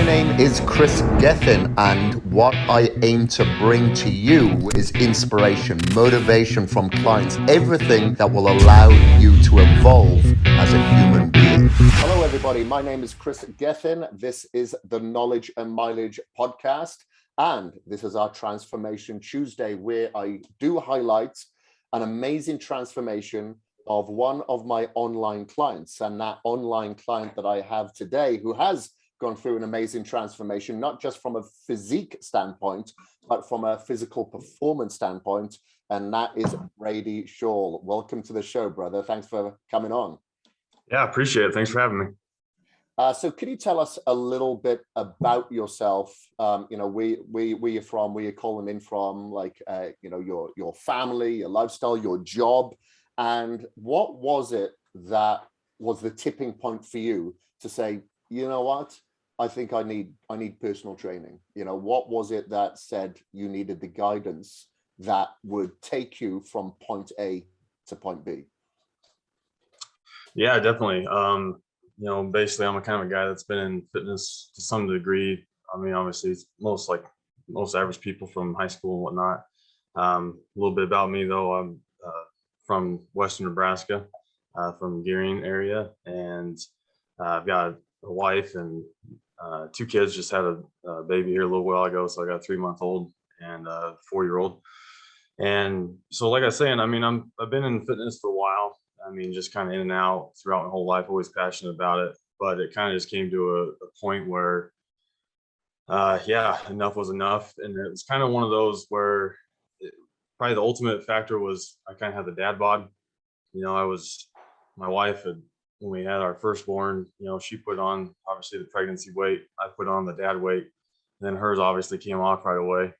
My name is Kris Gethin, and what I aim to bring to you is inspiration, motivation from clients, everything that will allow you to evolve as a human being. Hello, everybody. My name is Kris Gethin. This is the Knowledge and Mileage podcast, and this is our Transformation Tuesday, where I do highlight an amazing transformation of one of my online clients. And that online client that I have today, who has gone through an amazing transformation, not just from a physique standpoint, but from a physical performance standpoint. And that is Braden Shaul. Welcome to the show, brother. Thanks for coming on. Yeah, appreciate it. Thanks for having me. So could you tell us a little bit about yourself? Where you're from, where you're calling in from, your family, your lifestyle, your job, and what was it that was the tipping point for you to say, you know what, I think I need personal training? You know, what was it that said you needed the guidance that would take you from point A to point B? Yeah, definitely. Basically I'm a kind of a guy that's been in fitness to some degree. I mean, obviously it's most average people from high school and whatnot. A little bit about me though, I'm from Western Nebraska, from Gethin area, and I've got a wife and two kids. Just had a baby here a little while ago, so I got a 3-month-old and a 4-year-old. And so, like I was saying, I mean, I've been in fitness for a while. I mean, just kind of in and out throughout my whole life, always passionate about it. But it kind of just came to a point where, enough was enough. And it was kind of one of those where probably the ultimate factor was I kind of had the dad bod. You know, my wife had, when we had our firstborn, you know, she put on obviously the pregnancy weight. I put on the dad weight. And then hers obviously came off right away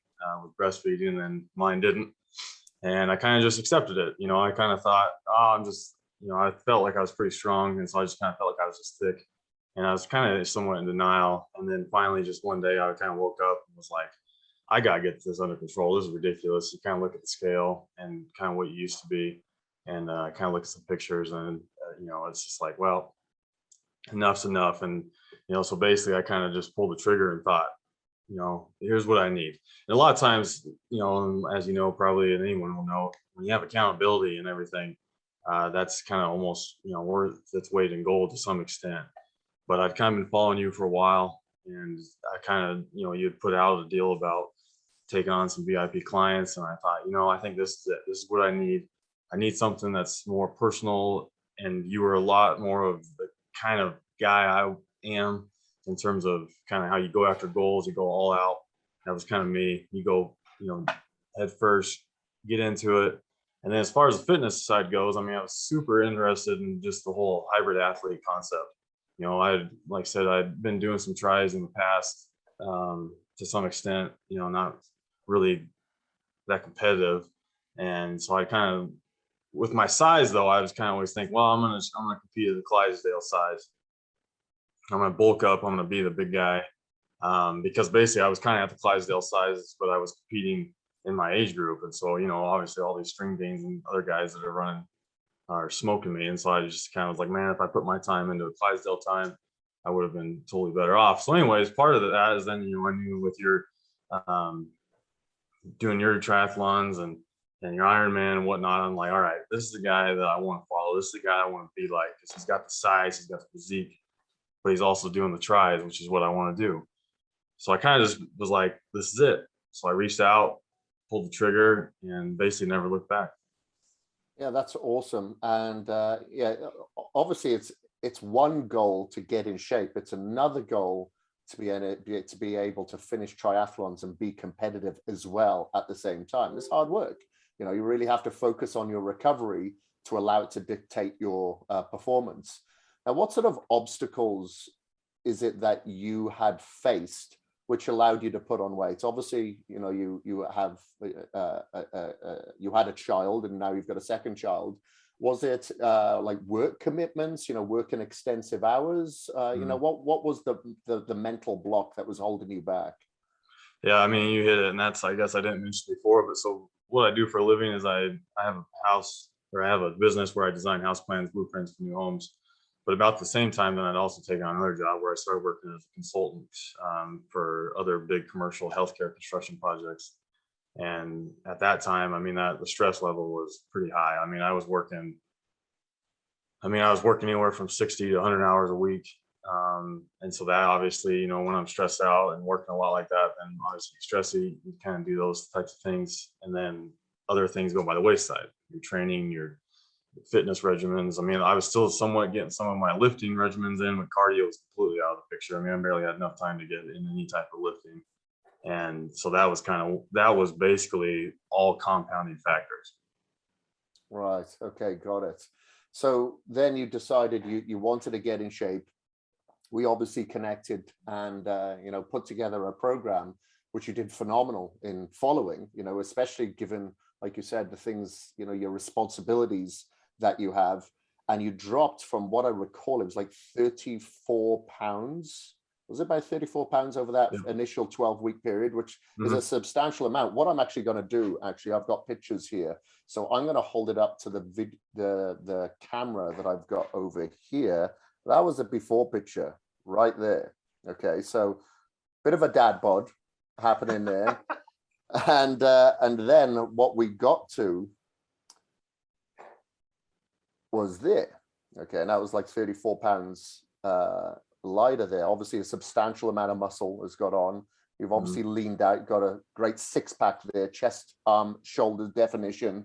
with breastfeeding, and then mine didn't. And I kind of just accepted it. You know, I kind of thought, I felt like I was pretty strong. And so I just kind of felt like I was just thick. And I was kind of somewhat in denial. And then finally, just one day, I kind of woke up and was like, I got to get this under control. This is ridiculous. You kind of look at the scale and kind of what you used to be, and kind of look at some pictures, and, it's just like, well, enough's enough. And, so basically I kind of just pulled the trigger and thought, here's what I need. And a lot of times, as you know, probably, and anyone will know, when you have accountability and everything, that's kind of almost, worth its weight in gold to some extent. But I've kind of been following you for a while, and I kind of, you'd put out a deal about taking on some VIP clients. And I thought, I think this is it. This is what I need. I need something that's more personal. And you were a lot more of the kind of guy I am, in terms of kind of how you go after goals, you go all out. That was kind of me. You go, head first, get into it. And then as far as the fitness side goes, I mean, I was super interested in just the whole hybrid athlete concept. Like I said, I'd been doing some tries in the past, to some extent, not really that competitive. And so I kind of, with my size though, I was kind of always thinking, well, I'm gonna compete at the Clydesdale size. I'm gonna bulk up. I'm gonna be the big guy, because basically I was kind of at the Clydesdale size, but I was competing in my age group. And so, obviously all these string gains and other guys that are running are smoking me. And so I just kind of was like, man, if I put my time into a Clydesdale time, I would have been totally better off. So anyways, part of that is then, I knew with your doing your triathlons and your Ironman and whatnot, I'm like, all right, this is the guy that I want to follow. This is the guy I want to be like, because he's got the size, he's got the physique, but he's also doing the tries, which is what I want to do. So I kind of just was like, this is it. So I reached out, pulled the trigger, and basically never looked back. Yeah, that's awesome. And obviously it's one goal to get in shape. It's another goal to be able to finish triathlons and be competitive as well at the same time. It's hard work. You really have to focus on your recovery to allow it to dictate your performance. Now, what sort of obstacles is it that you had faced which allowed you to put on weight? Obviously, you had a child, and now you've got a second child. Was it like work commitments, working extensive hours? What was the mental block that was holding you back? Yeah, I mean, you hit it. And that's, I guess I didn't mention before, but so what I do for a living is I have a house, or I have a business where I design house plans, blueprints for new homes. But about the same time, then I'd also taken on another job where I started working as a consultant for other big commercial healthcare construction projects. And at that time, I mean, that the stress level was pretty high. I was working anywhere from 60 to 100 hours a week. And so that obviously, when I'm stressed out and working a lot like that, then obviously stressy, you kind of do those types of things. And then other things go by the wayside. Your training, your fitness regimens. I mean, I was still somewhat getting some of my lifting regimens in, but cardio was completely out of the picture. I mean, I barely had enough time to get in any type of lifting. And so that was basically all compounding factors. Right. Okay. Got it. So then you decided you wanted to get in shape. We obviously connected and, put together a program, which you did phenomenal in following, especially given, like you said, the things, your responsibilities that you have. And you dropped, from what I recall, it was like 34 pounds. Was it about 34 pounds over that initial 12-week period, which is a substantial amount? What I'm actually going to do, I've got pictures here. So I'm going to hold it up to the camera that I've got over here. That was a before picture right there. Okay, so bit of a dad bod happening there. and then what we got to was there. Okay, and that was like 34 pounds lighter there. Obviously a substantial amount of muscle has got on. You've obviously leaned out, got a great six-pack there, chest, arm, shoulder definition.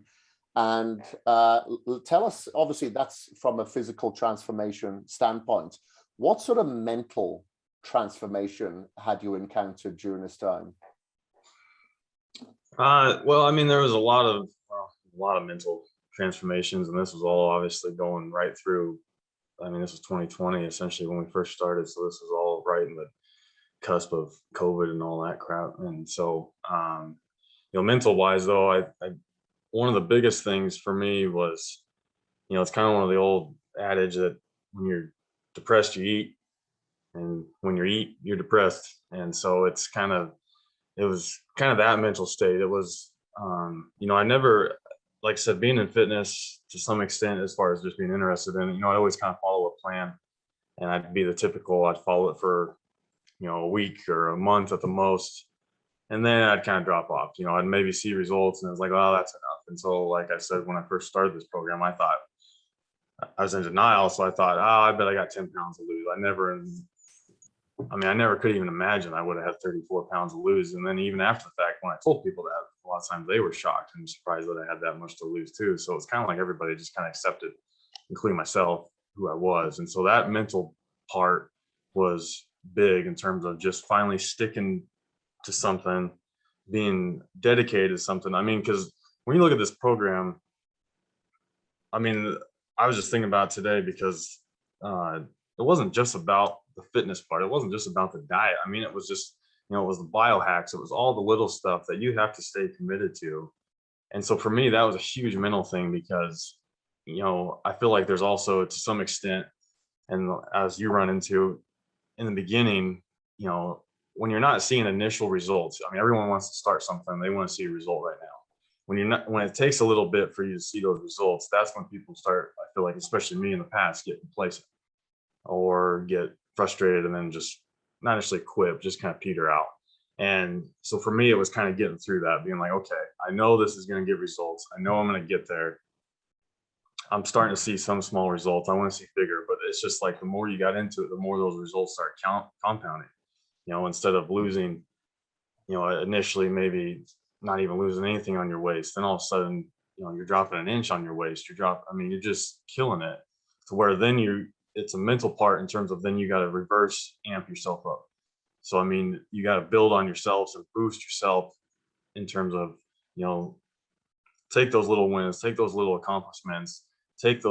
And tell us, obviously that's from a physical transformation standpoint. What sort of mental transformation had you encountered during this time? Well, I mean, there was a lot of mental transformations, and this was all obviously going right through. I mean, this was 2020 essentially when we first started, so this was all right in the cusp of COVID and all that crap. And so, mental wise, though, I one of the biggest things for me was, it's kind of one of the old adage that when you're depressed, you eat, and when you eat, you're depressed. And so it was kind of that mental state. It was, I never, like I said, being in fitness to some extent, as far as just being interested in it, I'd always kind of follow a plan, and I'd follow it for, a week or a month at the most. And then I'd kind of drop off, I'd maybe see results and it's like, oh, that's enough. And so, like I said, when I first started this program, I was in denial. So I thought, oh, I bet I got 10 pounds to lose. I never could even imagine I would have had 34 pounds to lose. And then even after the fact, when I told people that, a lot of times they were shocked and surprised that I had that much to lose too. So it's kind of like everybody just kind of accepted, including myself, who I was. And so that mental part was big in terms of just finally sticking to something, being dedicated to something. I mean, because when you look at this program, I mean, I was just thinking about it today because it wasn't just about the fitness part. It wasn't just about the diet. I mean, it was just, it was the biohacks. It was all the little stuff that you have to stay committed to. And so for me, that was a huge mental thing because, I feel like there's also, to some extent, and as you run into in the beginning, when you're not seeing initial results, I mean, everyone wants to start something. They want to see a result right now. When it takes a little bit for you to see those results, that's when people start, I feel like, especially me in the past, get complacent or get frustrated and then just not necessarily quit, just kind of peter out. And so for me, it was kind of getting through that, being like, okay, I know this is going to get results. I know I'm going to get there. I'm starting to see some small results. I want to see bigger, but it's just like the more you got into it, the more those results start compounding. Instead of losing, initially maybe not even losing anything on your waist, then all of a sudden, you're dropping an inch on your waist. You're just killing it, to where then it's a mental part in terms of then you got to reverse amp yourself up. So, I mean, you got to build on yourself and boost yourself in terms of, take those little wins, take those little accomplishments, take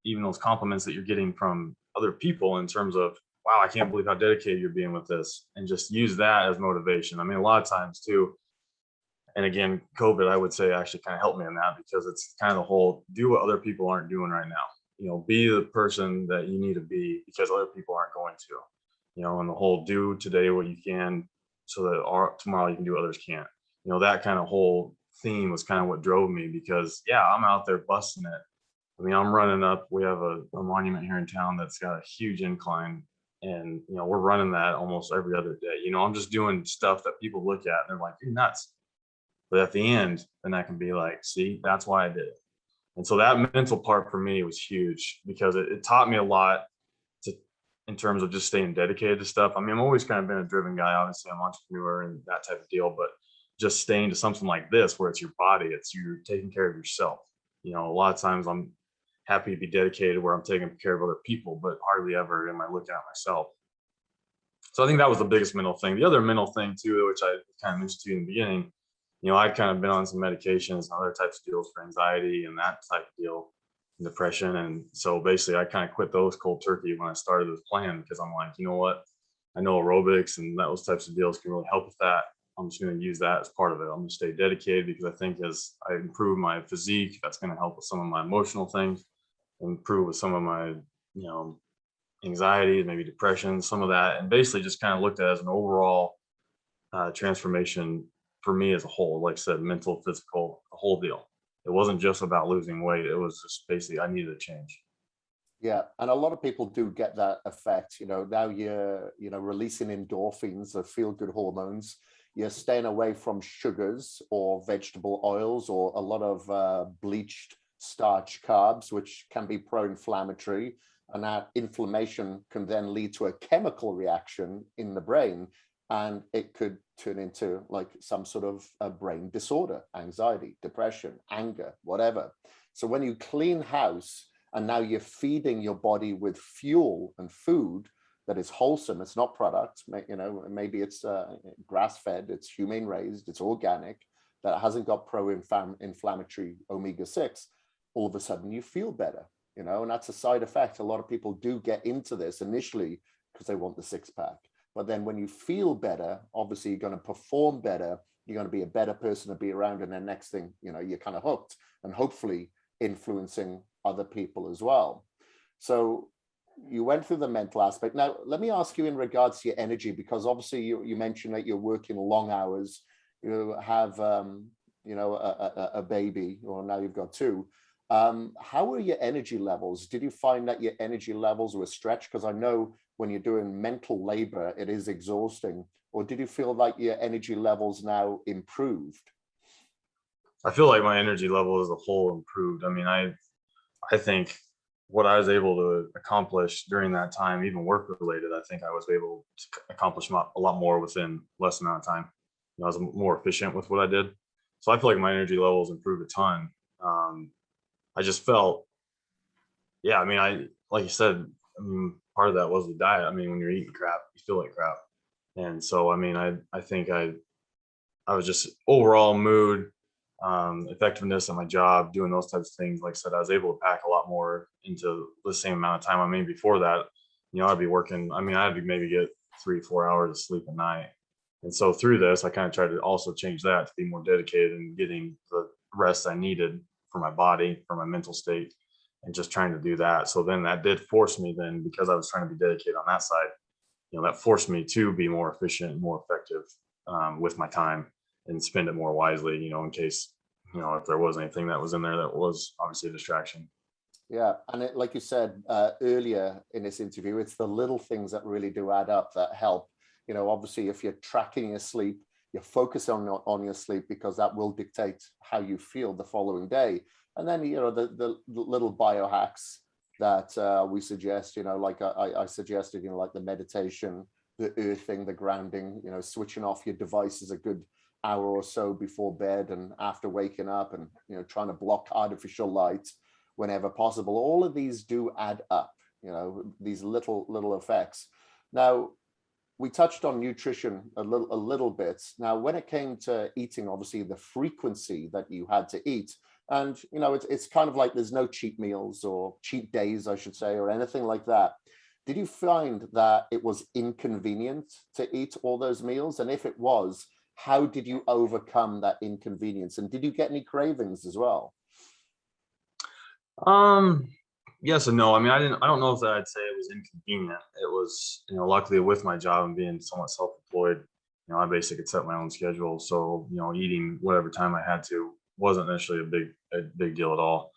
even those compliments that you're getting from other people in terms of, wow, I can't believe how dedicated you're being with this, and just use that as motivation. I mean, a lot of times too, and again, COVID, I would say, actually kind of helped me in that, because it's kind of the whole do what other people aren't doing right now. Be the person that you need to be because other people aren't going to, and the whole do today what you can so that tomorrow you can do what others can't. That kind of whole theme was kind of what drove me, because yeah, I'm out there busting it I mean, I'm running up, we have a monument here in town that's got a huge incline, and, you know, we're running that almost every other day. You know, I'm just doing stuff that people look at and they're like, "You're nuts." But at the end, then I can be like, "See, that's why I did it." And so that mental part for me was huge because it taught me a lot to, in terms of just staying dedicated to stuff. I mean, I've always kind of been a driven guy. Obviously, I'm an entrepreneur and that type of deal, but just staying to something like this where it's your body, it's you're taking care of yourself. You know, a lot of times I'm happy to be dedicated where I'm taking care of other people, but hardly ever am I looking at myself. So I think that was the biggest mental thing. The other mental thing too, which I kind of mentioned to you in the beginning, you know, I'd kind of been on some medications and other types of deals for anxiety and that type of deal, depression. And so basically I kind of quit those cold turkey when I started this plan because I'm like, you know what? I know aerobics and those types of deals can really help with that. I'm just going to use that as part of it. I'm going to stay dedicated because I think as I improve my physique, that's going to help with some of my emotional things, improve with some of my, you know, anxiety, maybe depression, some of that, and basically just kind of looked at it as an overall transformation for me as a whole. Like I said, mental, physical, the whole deal. It wasn't just about losing weight. It was just basically I needed a change. Yeah, and a lot of people do get that effect. You know, now you're, releasing endorphins, the feel-good hormones. You're staying away from sugars or vegetable oils or a lot of bleached starch carbs, which can be pro-inflammatory. And that inflammation can then lead to a chemical reaction in the brain, and it could turn into like some sort of a brain disorder, anxiety, depression, anger, whatever. So when you clean house, and now you're feeding your body with fuel and food that is wholesome. It's not product, maybe it's grass-fed, it's humane raised, it's organic, that hasn't got pro-inflammatory omega-6. All of a sudden you feel better, and that's a side effect. A lot of people do get into this initially because they want the six-pack. But then when you feel better, obviously you're going to perform better, you're going to be a better person to be around, and then next thing, you're kind of hooked and hopefully influencing other people as well. So you went through the mental aspect. Now, let me ask you in regards to your energy, because obviously you mentioned that you're working long hours, you have, a baby, or now you've got two. How were your energy levels? Did you find that your energy levels were stretched? Because I know when you're doing mental labor, it is exhausting. Or did you feel like your energy levels now improved? I feel like my energy level as a whole improved. I mean, I think what I was able to accomplish during that time, even work related, I think I was able to accomplish a lot more within less amount of time. You know, I was more efficient with what I did. So I feel like my energy levels improved a ton. I just felt, yeah, I mean, like you said, I mean, part of that was the diet. I mean, when you're eating crap, you feel like crap. And so, I mean, I think I was just overall mood, effectiveness on my job, doing those types of things. Like I said, I was able to pack a lot more into the same amount of time. I mean, before that, I'd be working. I mean, I'd be maybe get 3 or 4 hours of sleep a night. And so through this, I kind of tried to also change that to be more dedicated and getting the rest I needed for my body, for my mental state, and just trying to do that. So then that did force me then, because I was trying to be dedicated on that side, that forced me to be more efficient and more effective with my time and spend it more wisely, in case, if there was anything that was in there that was obviously a distraction. Yeah, and like you said earlier in this interview, it's the little things that really do add up that help. Obviously, if you're tracking your sleep, you're focused on your sleep, because that will dictate how you feel the following day. And then, the little biohacks that we suggest, like I suggested, like the meditation, the earthing, the grounding, switching off your devices a good hour or so before bed and after waking up, and trying to block artificial light whenever possible. All of these do add up, these little effects. Now, we touched on nutrition a little bit. Now, when it came to eating, obviously the frequency that you had to eat, and it's kind of like there's no cheat meals or cheat days, I should say, or anything like that. Did you find that it was inconvenient to eat all those meals? And if it was, how did you overcome that inconvenience? And did you get any cravings as well? Yes and no. I mean, I don't know if that I'd say it was inconvenient. It was, luckily with my job and being somewhat self-employed, I basically could set my own schedule. So, eating whatever time I had to wasn't necessarily a big deal at all.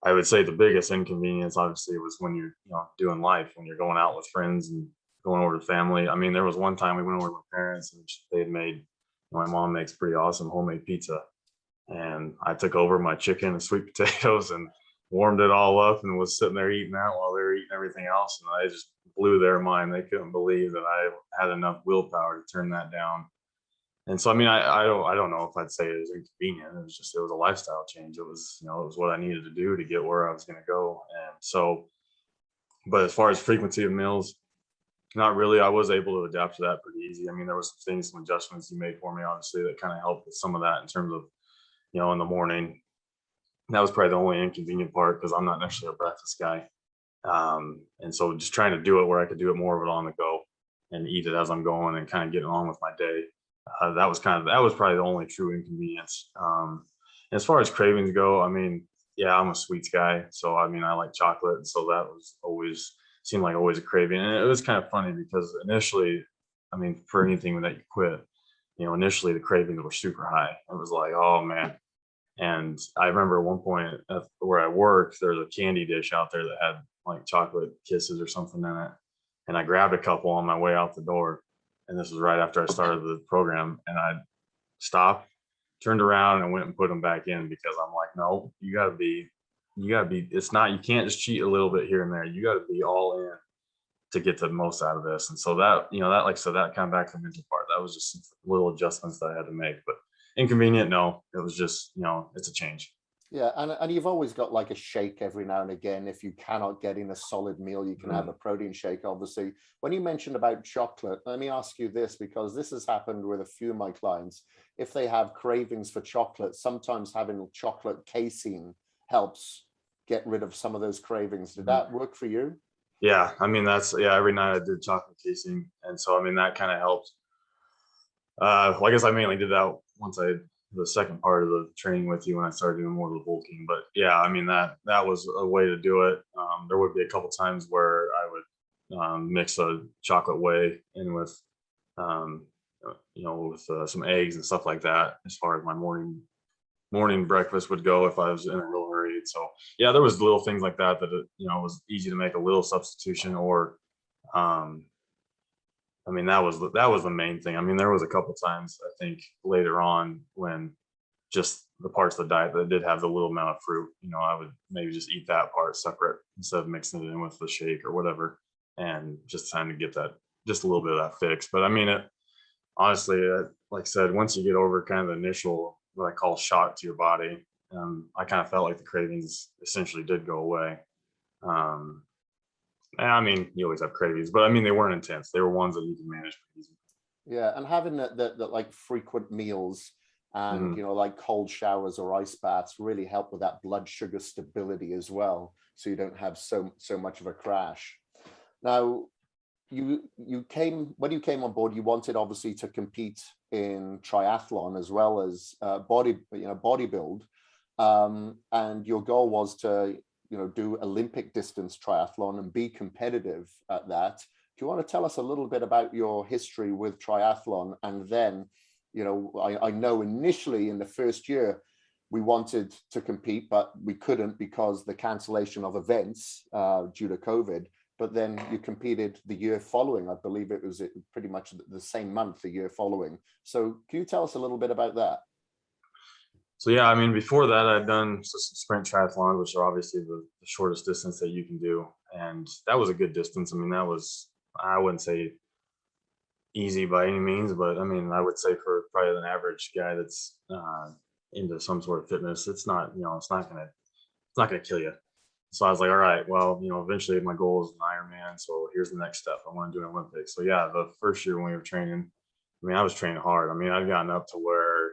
I would say the biggest inconvenience, obviously, was when you're, doing life, when you're going out with friends and going over to family. I mean, there was one time we went over to my parents and they had made, my mom makes pretty awesome homemade pizza. And I took over my chicken and sweet potatoes and warmed it all up and was sitting there eating that while they were eating everything else. And I just blew their mind. They couldn't believe that I had enough willpower to turn that down. And so, I mean, I don't know if I'd say it was inconvenient. It was a lifestyle change. It was, it was what I needed to do to get where I was going to go. And so, but as far as frequency of meals, not really. I was able to adapt to that pretty easy. I mean, there was some things, some adjustments you made for me, obviously, that kind of helped with some of that in terms of, in the morning. That was probably the only inconvenient part because I'm not necessarily a breakfast guy. And so just trying to do it where I could do it more of it on the go and eat it as I'm going and kind of getting on with my day. That was probably the only true inconvenience. As far as cravings go, I mean, yeah, I'm a sweets guy. So, I mean, I like chocolate. And so that was always seemed like always a craving. And it was kind of funny because initially, I mean, for anything that you quit, initially the cravings were super high. It was like, oh man. And I remember at one point where I worked, there's a candy dish out there that had like chocolate kisses or something in it. And I grabbed a couple on my way out the door. And this was right after I started the program. And I stopped, turned around and went and put them back in because I'm like, no, it's not, you can't just cheat a little bit here and there. You got to be all in to get the most out of this. And so that, like I said, that kind of back to the mental part. That was just little adjustments that I had to make. But inconvenient, no, it was just, it's a change. Yeah, and you've always got like a shake every now and again. If you cannot get in a solid meal, you can have a protein shake, obviously. When you mentioned about chocolate, let me ask you this, because this has happened with a few of my clients. If they have cravings for chocolate, sometimes having chocolate casein helps get rid of some of those cravings. Did that work for you? Yeah, I mean, every night I did chocolate casing. And so, I mean, that kind of helped. Well, I guess I mainly did that once the second part of the training with you when I started doing more of the bulking. But yeah, I mean, that was a way to do it. There would be a couple times where I would mix a chocolate whey in with, some eggs and stuff like that, as far as my morning breakfast would go if I was in a real hurry. So yeah, there was little things like that it was easy to make a little substitution or, I mean, that was the main thing. I mean, there was a couple times I think later on when just the parts of the diet that did have the little amount of fruit, I would maybe just eat that part separate instead of mixing it in with the shake or whatever, and just trying to get that just a little bit of that fix. But I mean, honestly, like I said, once you get over kind of the initial what I call shock to your body, I kind of felt like the cravings essentially did go away. I mean, you always have cravings, but I mean, they weren't intense. They were ones that you can manage pretty easy. Yeah, and having that like frequent meals and like cold showers or ice baths really help with that blood sugar stability as well, so you don't have so much of a crash. Now, you came when you came on board, you wanted obviously to compete in triathlon as well as bodybuild, and your goal was to do Olympic distance triathlon and be competitive at that. Do you want to tell us a little bit about your history with triathlon? And then, I know initially in the first year, we wanted to compete, but we couldn't because the cancellation of events due to COVID. But then you competed the year following. I believe it was pretty much the same month, the year following. So can you tell us a little bit about that? So yeah, I mean, before that, I'd done some sprint triathlon, which are obviously the shortest distance that you can do, and that was a good distance. I mean, I wouldn't say easy by any means, but I mean, I would say for probably an average guy that's into some sort of fitness, it's not gonna kill you. So I was like, all right, well, eventually my goal is an Ironman, so here's the next step. I want to do an Olympics. So yeah, the first year when we were training, I mean, I was training hard. I mean, I'd gotten up to where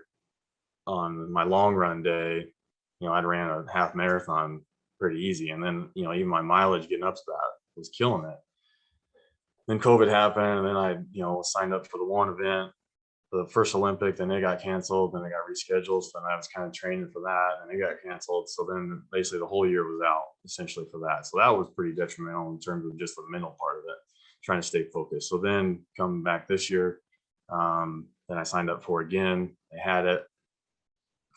on my long run day, I'd ran a half marathon pretty easy. And then, even my mileage getting up to that was killing it. Then COVID happened, and then I, signed up for the one event, the first Olympic, then it got canceled, then it got rescheduled. So then I was kind of training for that, and it got canceled. So then basically the whole year was out essentially for that. So that was pretty detrimental in terms of just the mental part of it, trying to stay focused. So then coming back this year, then I signed up for again. I had it.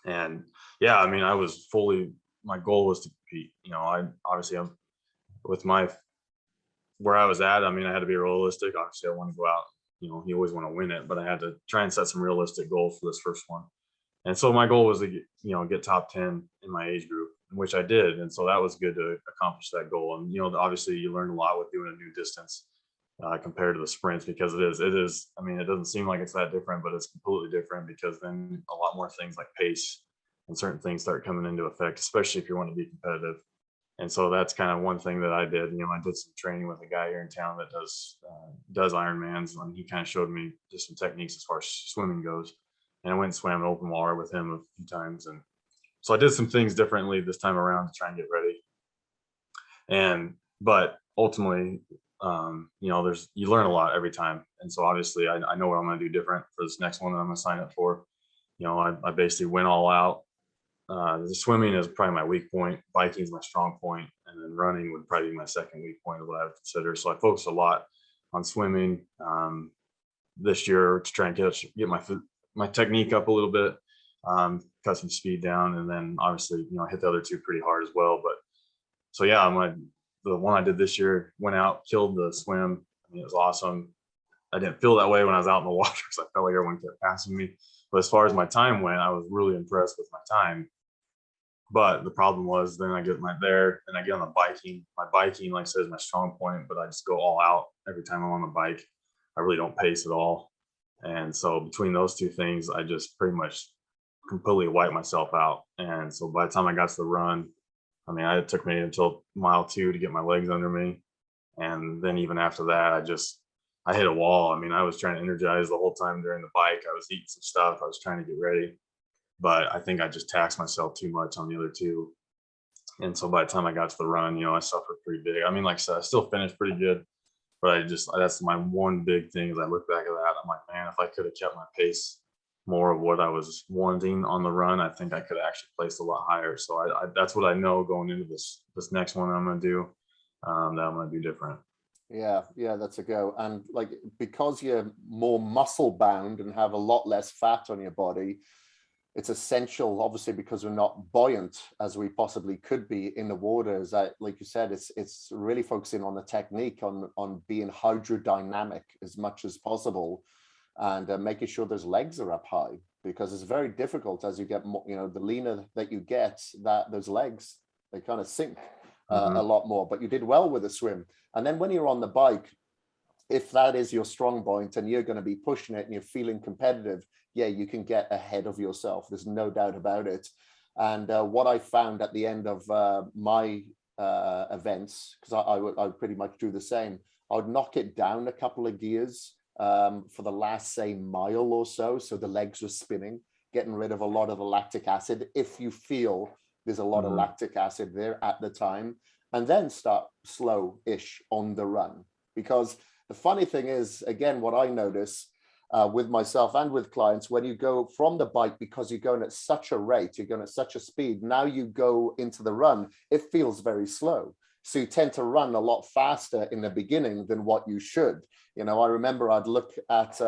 And yeah, I mean, I was fully my goal was to compete. You know, I obviously I'm with my where I was at. I mean, I had to be realistic. Obviously, I want to go out. You know, you always want to win it, but I had to try and set some realistic goals for this first one. And so my goal was to get top 10 in my age group, which I did. And so that was good to accomplish that goal. And obviously you learn a lot with doing a new distance compared to the sprints, because it is. I mean, it doesn't seem like it's that different, but it's completely different, because then a lot more things like pace and certain things start coming into effect, especially if you want to be competitive. And so that's kind of one thing that I did. I did some training with a guy here in town that does Ironmans, and he kind of showed me just some techniques as far as swimming goes. And I went and swam in open water with him a few times, and so I did some things differently this time around to try and get ready. But ultimately, you learn a lot every time. And so obviously I know what I'm going to do different for this next one that I'm going to sign up for. I basically went all out. The swimming is probably my weak point. Biking is my strong point, and then running would probably be my second weak point of what I would consider. So I focused a lot on swimming this year to try and get my technique up a little bit, cut some speed down, and then obviously hit the other two pretty hard as well. But so yeah, the one I did this year, went out, killed the swim. I mean, it was awesome. I didn't feel that way when I was out in the water, because I felt like everyone kept passing me. But as far as my time went, I was really impressed with my time. But the problem was, then I get there and I get on the biking. My biking, like I said, is my strong point, but I just go all out every time I'm on the bike. I really don't pace at all. And so between those two things, I just pretty much completely wiped myself out. And so by the time I got to the run, I mean, it took me until mile 2 to get my legs under me. And then even after that, I hit a wall. I mean, I was trying to energize the whole time during the bike. I was eating some stuff. I was trying to get ready. But I think I just taxed myself too much on the other two. And so by the time I got to the run, I suffered pretty big. I mean, like I said, I still finished pretty good, but that's my one big thing. As I look back at that, I'm like, man, if I could have kept my pace more of what I was wanting on the run, I think I could have actually placed a lot higher. So that's what I know going into this next one I'm going to do, that I'm going to do different. Yeah, that's a go. And like, because you're more muscle bound and have a lot less fat on your body, it's essential, obviously, because we're not buoyant as we possibly could be in the water. Is that, like you said, it's really focusing on the technique, on being hydrodynamic as much as possible, and making sure those legs are up high, because it's very difficult as you get more, the leaner that you get, that those legs, they kind of sink a lot more. But you did well with the swim. And then when you're on the bike, if that is your strong point and you're going to be pushing it and you're feeling competitive, yeah, you can get ahead of yourself. There's no doubt about it. And what I found at the end of my events, because I would pretty much do the same, I would knock it down a couple of gears for the last, say, mile or so. So the legs were spinning, getting rid of a lot of the lactic acid, if you feel there's a lot of lactic acid there at the time, and then start slow-ish on the run. Because the funny thing is, again, what I notice with myself and with clients, when you go from the bike, because you're going at such a rate, you're going at such a speed, now you go into the run, it feels very slow. So you tend to run a lot faster in the beginning than what you should. I remember I'd look at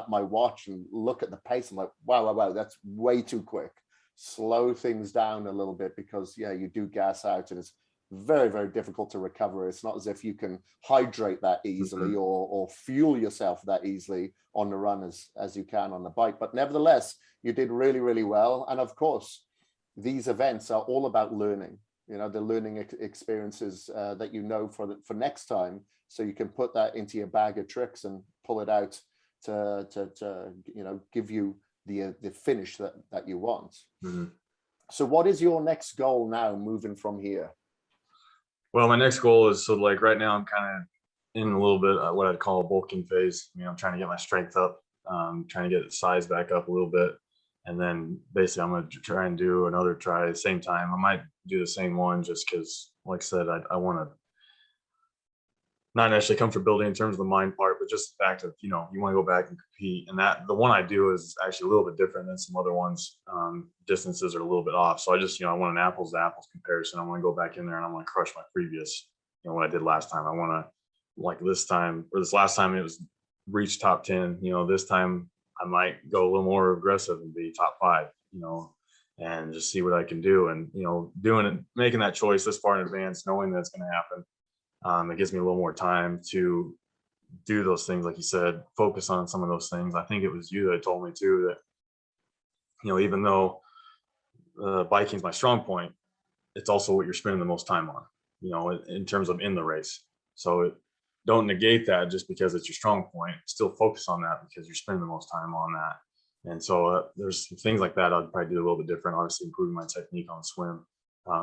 my watch and look at the pace. I'm like, wow, that's way too quick. Slow things down a little bit, because you do gas out, and it's very, very difficult to recover. It's not as if you can hydrate that easily or fuel yourself that easily on the run as you can on the bike. But nevertheless, you did really, really well. And of course, these events are all about learning, the learning experiences that for next time, so you can put that into your bag of tricks and pull it out to give you the finish that you want. So what is your next goal now, moving from here? Well, my next goal is, so like right now I'm kind of in a little bit what I'd call a bulking phase. I'm trying to get my strength up, trying to get the size back up a little bit. And then basically I'm going to try and do another try at the same time. I might do the same one just because, like I said, I want to not necessarily comfortability in terms of the mind part, but just the fact that, you want to go back and compete. And that the one I do is actually a little bit different than some other ones. Distances are a little bit off. So I want an apples to apples comparison. I want to go back in there and I want to crush my previous, what I did last time. I want to, like this last time it was reach top 10, this time I might go a little more aggressive and be top 5, and just see what I can do. And, doing it, making that choice this far in advance, knowing that's going to happen, it gives me a little more time to do those things. Like you said, focus on some of those things. I think it was you that told me too that, even though biking is my strong point, it's also what you're spending the most time on, in terms of in the race. So don't negate that just because it's your strong point. Still focus on that because you're spending the most time on that. And so there's some things like that I'd probably do a little bit different. Obviously, improving my technique on swim,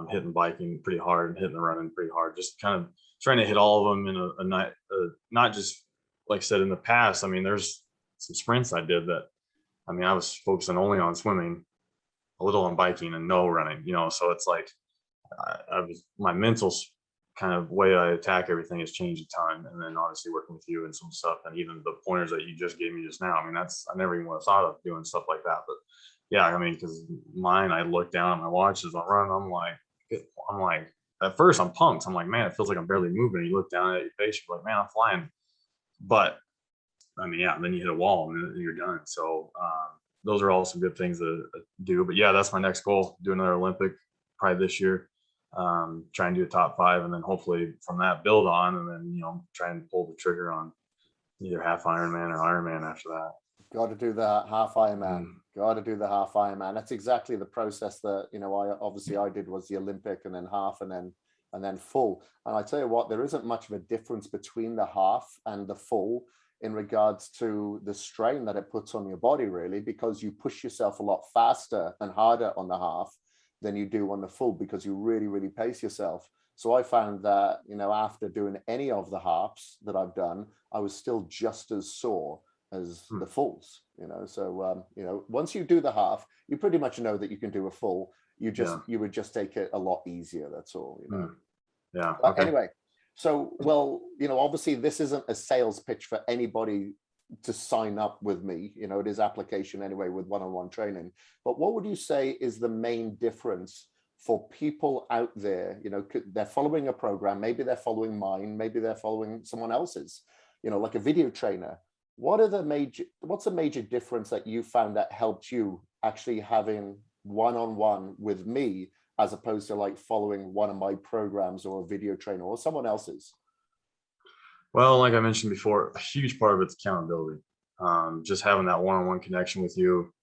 hitting biking pretty hard and hitting the running pretty hard. Just kind of trying to hit all of them in a night, not just like I said in the past. I mean, there's some sprints I did that, I was focusing only on swimming, a little on biking, and no running. So it's like my mental kind of way I attack everything has changed a ton. And then obviously working with you and some stuff, and even the pointers that you just gave me just now. I never even would have thought of doing stuff like that. But yeah, because mine, I look down at my watch as I run. I'm like, at first I'm pumped. I'm like, man, it feels like I'm barely moving. You look down at your face, you're like, man, I'm flying. But yeah, then you hit a wall and then you're done. So those are all some good things to do. But yeah, that's my next goal. Do another Olympic probably this year. Try and do a top 5, and then hopefully from that build on, and then try and pull the trigger on either half Ironman or Ironman after that. Got to do the half Ironman. Got to do the half Ironman. That's exactly the process that I did, was the Olympic and then half and then full. And I tell you what, there isn't much of a difference between the half and the full in regards to the strain that it puts on your body, really, because you push yourself a lot faster and harder on the half than you do on the full, because you really, really pace yourself. So I found that, after doing any of the halves that I've done, I was still just as sore as the fulls, So, once you do the half, you pretty much know that you can do a full. You would just take it a lot easier. That's all, Yeah. Okay. Anyway, so, well, obviously this isn't a sales pitch for anybody to sign up with me. It is application anyway with one-on-one training. But what would you say is the main difference for people out there? They're following a program, maybe they're following mine, maybe they're following someone else's, like a video trainer. What's a major difference that you found that helped you actually having one-on-one with me, as opposed to like following one of my programs or a video trainer or someone else's? Well, like I mentioned before, a huge part of it's accountability. Just having that one-on-one connection with you.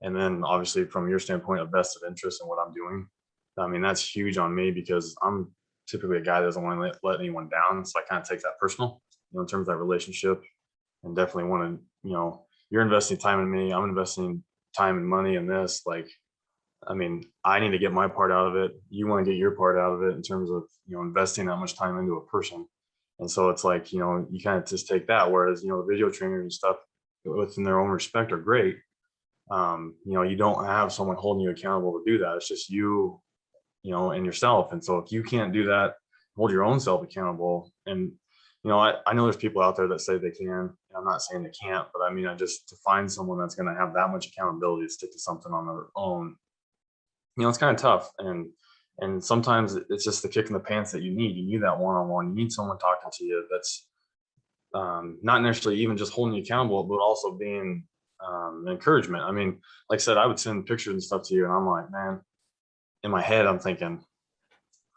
And then obviously from your standpoint, a vested interest in what I'm doing. That's huge on me, because I'm typically a guy that doesn't want to let anyone down. So I kind of take that personal, in terms of that relationship, and definitely want to, you're investing time in me. I'm investing time and money in this. I need to get my part out of it. You want to get your part out of it in terms of, investing that much time into a person. And so it's like, you kind of just take that. Whereas, the video trainers and stuff within their own respect are great. You don't have someone holding you accountable to do that. It's just you, and yourself. And so if you can't do that, hold your own self accountable. And, I know there's people out there that say they can. I'm not saying they can't, but just to find someone that's going to have that much accountability to stick to something on their own, it's kind of tough. And sometimes it's just the kick in the pants that you need. You need that one-on-one. You need someone talking to you that's not necessarily even just holding you accountable, but also being encouragement. Like I said, I would send pictures and stuff to you, and I'm like, man, in my head, I'm thinking,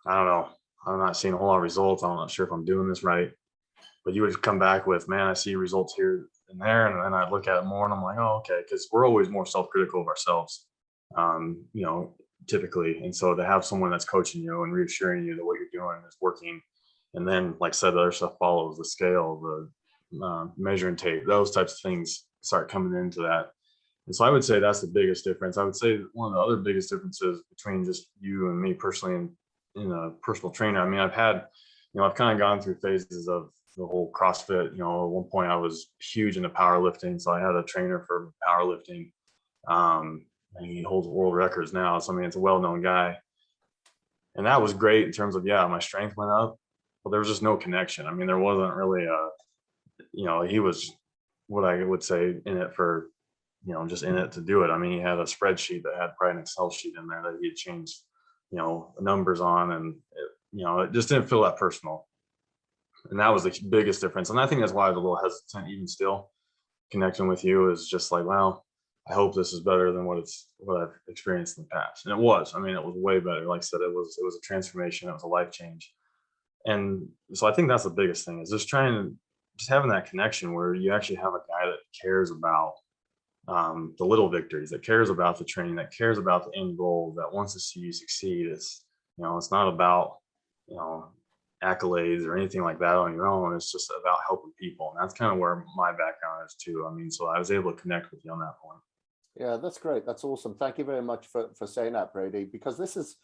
I don't know. I'm not seeing a whole lot of results. I'm not sure if I'm doing this right. But you would come back with, man, I see results here and there. And then I look at it more and I'm like, oh, okay. Because we're always more self-critical of ourselves, typically. And so to have someone that's coaching you and reassuring you that what you're doing is working. And then, like I said, the other stuff follows, the scale, the measuring tape, those types of things start coming into that. And so I would say that's the biggest difference. I would say one of the other biggest differences between just you and me personally and in a personal trainer. I've had, I've kind of gone through phases of the whole CrossFit. At one point I was huge into powerlifting. So I had a trainer for powerlifting. And he holds world records now. So, it's a well-known guy. And that was great in terms of, my strength went up, but there was just no connection. There wasn't really he was what I would say in it for, just in it to do it. He had a spreadsheet that had probably an Excel sheet in there that he had changed, numbers on, and it just didn't feel that personal. And that was the biggest difference. And I think that's why I was a little hesitant even still connecting with you, is just like, well, I hope this is better than what I've experienced in the past. And it was. I mean, it was way better. Like I said, it was a transformation. It was a life change. And so I think that's the biggest thing, is just having that connection where you actually have a guy that cares about the little victories, that cares about the training, that cares about the end goal, that wants to see you succeed. It's not about, you know, accolades or anything like that on your own. It's just about helping people. And that's kind of where my background is too. I mean, so I was able to connect with you on that point. Yeah, that's great. That's awesome. Thank you very much for saying that, Brady, because this is,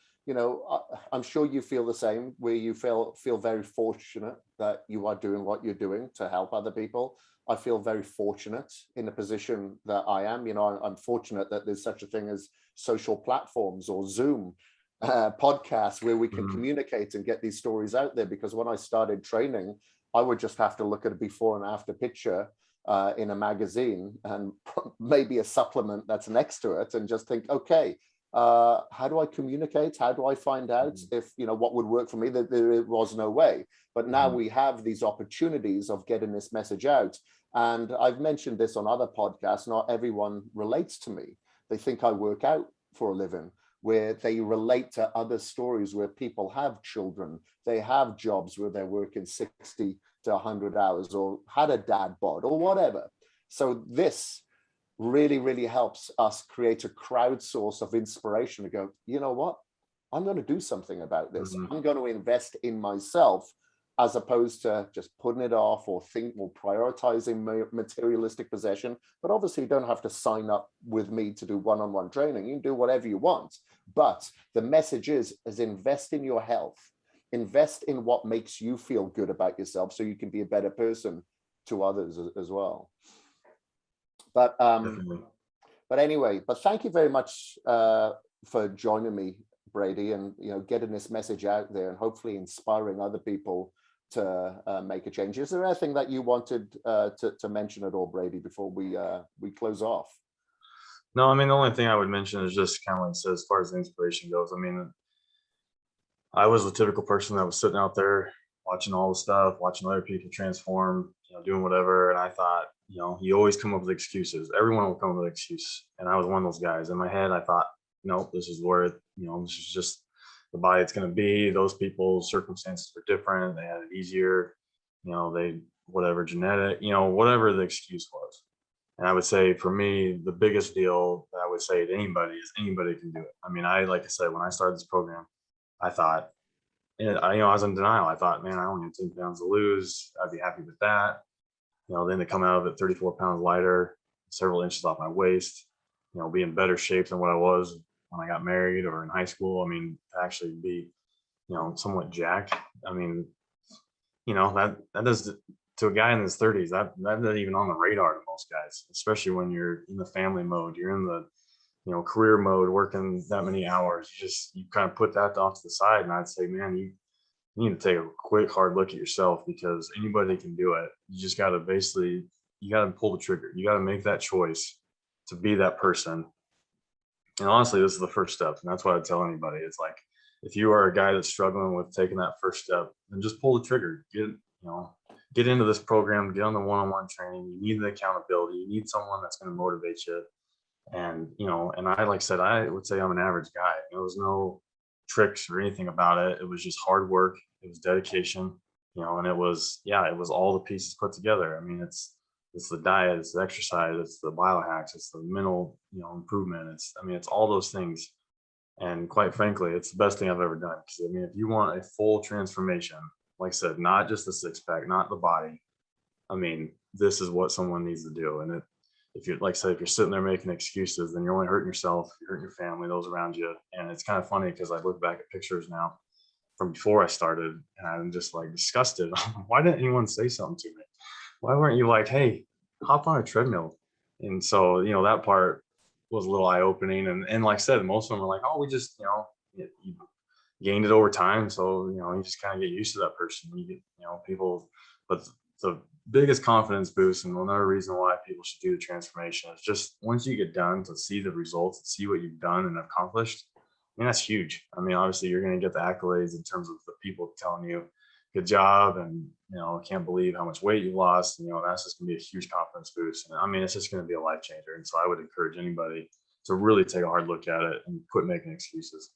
I'm sure you feel the same, where you feel very fortunate that you are doing what you're doing to help other people. I feel very fortunate in the position that I am. I'm fortunate that there's such a thing as social platforms or Zoom podcasts where we can communicate and get these stories out there. Because when I started training, I would just have to look at a before and after picture in a magazine and maybe a supplement that's next to it, and just think, okay, how do I communicate? How do I find out if, what would work for me? There was no way. But now we have these opportunities of getting this message out. And I've mentioned this on other podcasts. Not everyone relates to me. They think I work out for a living, where they relate to other stories where people have children, they have jobs where they're working 60 to 100 hours, or had a dad bod or whatever. So this really, really helps us create a crowd source of inspiration to go, you know what? I'm going to do something about this. I'm going to invest in myself, as opposed to just putting it off or prioritizing materialistic possession. But obviously you don't have to sign up with me to do one-on-one training. You can do whatever you want. But the message is invest in your health, invest in what makes you feel good about yourself, so you can be a better person to others as well. But anyway, thank you very much for joining me, Brady, and getting this message out there and hopefully inspiring other people to make a change. Is there anything that you wanted to mention at all, Brady, before we close off? No, I mean, the only thing I would mention is just kind of like I said, as far as the inspiration goes. I mean, I was the typical person that was sitting out there watching all the stuff, watching other people transform, doing whatever. And I thought, you always come up with excuses. Everyone will come up with an excuse. And I was one of those guys. In my head, I thought, no, this is where, this is just the body it's going to be. Those people's circumstances are different. They had it easier, they, whatever, genetic, whatever the excuse was. And I would say for me, the biggest deal that I would say to anybody is anybody can do it. I mean, like I said, when I started this program, I thought, and I was in denial. I thought, man, I only have 10 pounds to lose. I'd be happy with that. Then to come out of it 34 pounds lighter, several inches off my waist, be in better shape than what I was when I got married or in high school. I mean, to actually be, somewhat jacked. I mean, that does, to a guy in his 30s, that isn't even on the radar to most guys, especially when you're in the family mode, you're in the, career mode, working that many hours. You kind of put that off to the side. And I'd say, man, you need to take a quick, hard look at yourself, because anybody can do it. You just got to pull the trigger. You got to make that choice to be that person. And honestly, this is the first step. And that's what I tell anybody. It's like, if you are a guy that's struggling with taking that first step, then just pull the trigger. Get into this program, get on the one-on-one training. You need the accountability. You need someone that's going to motivate you. And, and I, like I said, I would say I'm an average guy. There was no tricks or anything about it. It was just hard work. It was dedication, and it was all the pieces put together. I mean, it's the diet, it's the exercise, it's the biohacks, it's the mental, improvement. It's all those things. And quite frankly, it's the best thing I've ever done. Because if you want a full transformation, like I said, not just the six pack, not the body. This is what someone needs to do. And if you're, like I said, if you're sitting there making excuses, then you're only hurting yourself, you're hurting your family, those around you. And it's kind of funny, because I look back at pictures now from before I started, and I'm just like disgusted. Why didn't anyone say something to me? Why weren't you like, hey, hop on a treadmill? And so, that part was a little eye-opening. And like I said, most of them are like, oh, we just, you gained it over time. So, you just kind of get used to that person. You get, people, but the biggest confidence boost, and another reason why people should do the transformation, is just once you get done, to see the results, to see what you've done and accomplished. That's huge. Obviously you're going to get the accolades in terms of the people telling you good job. And, I can't believe how much weight you lost. And, that's just going to be a huge confidence boost. And I mean, it's just going to be a life changer. And so I would encourage anybody to really take a hard look at it and quit making excuses.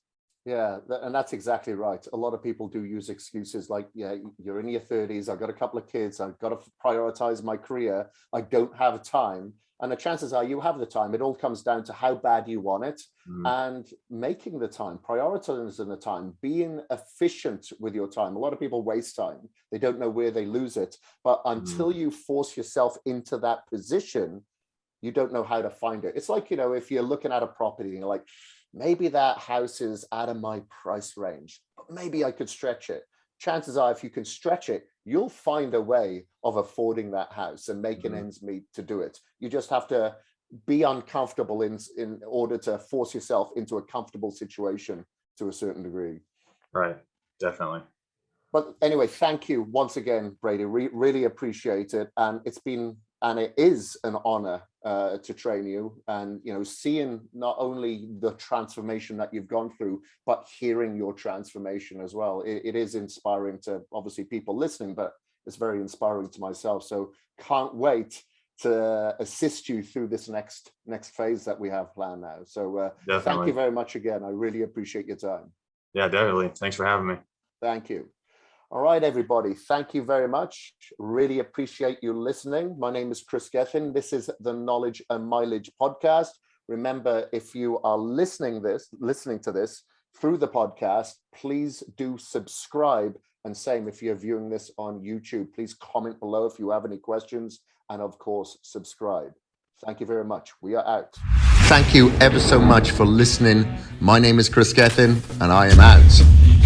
Yeah, and that's exactly right. A lot of people do use excuses like, yeah, you're in your 30s, I've got a couple of kids, I've got to prioritize my career, I don't have time. And the chances are you have the time. It all comes down to how bad you want it and making the time, prioritizing the time, being efficient with your time. A lot of people waste time. They don't know where they lose it. But until you force yourself into that position, you don't know how to find it. It's like, if you're looking at a property and you're like, maybe that house is out of my price range, but maybe I could stretch it. Chances are, if you can stretch it, you'll find a way of affording that house and making ends meet to do it. You just have to be uncomfortable in order to force yourself into a comfortable situation to a certain degree. Right. Definitely. But anyway, thank you once again, Brady. Really appreciate it. And it is an honor to train you, and seeing not only the transformation that you've gone through, but hearing your transformation as well. It is inspiring to obviously people listening, but it's very inspiring to myself. So can't wait to assist you through this next phase that we have planned now. So thank you very much again. I really appreciate your time. Yeah, definitely. Thanks for having me. Thank you. All right, everybody. Thank you very much. Really appreciate you listening. My name is Kris Gethin. This is the Knowledge and Mileage podcast. Remember, if you are listening to this through the podcast, please do subscribe. And same, if you're viewing this on YouTube, please comment below if you have any questions. And of course, subscribe. Thank you very much. We are out. Thank you ever so much for listening. My name is Kris Gethin, and I am out.